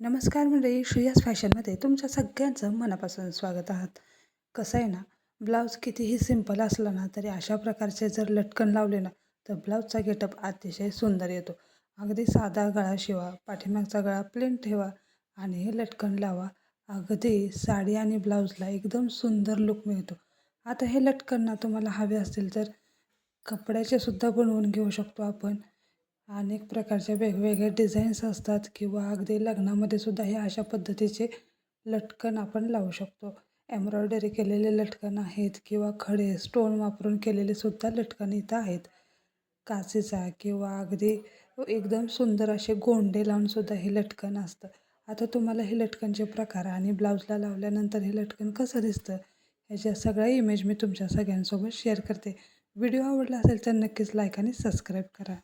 नमस्कार मंडळी, श्रेयस फॅशनमध्ये तुमच्या सगळ्यांचं मनापासून स्वागत आहात. कसं आहे ना, ब्लाऊज कितीही सिंपल असला ना तरी अशा प्रकारचे जर लटकन लावले ना तर ब्लाऊजचा गेटअप अतिशय सुंदर येतो. अगदी साधा गळा शिवा, पाठीमागचा गळा प्लेन ठेवा आणि हे लटकन लावा. अगदी साडी आणि ब्लाऊजला एकदम सुंदर लुक मिळतो. आता हे लटकन ना तुम्हाला हवे असतील तर कपड्याचे सुद्धा बनवून घेऊ शकतो आपण. अनेक प्रकारचे वेगवेगळे डिझाईन्स असतात किंवा अगदी लग्नामध्ये सुद्धा हे अशा पद्धतीचे लटकन आपण लावू शकतो. एम्ब्रॉयडरी केलेले लटकन आहेत किंवा खडे स्टोन वापरून केलेले सुद्धा लटकन इथं आहेत. काचेचा किंवा अगदी एकदम सुंदर असे गोंडे लावून सुद्धा हे लटकन असतं. आता तुम्हाला हे लटकनचे प्रकार आणि ब्लाऊजला लावल्यानंतर हे लटकन कसं दिसतं ह्याच्या सगळ्या इमेज मी तुमच्या सगळ्यांसोबत शेअर करते. व्हिडिओ आवडला असेल तर नक्कीच लाईक आणि सबस्क्राईब करा.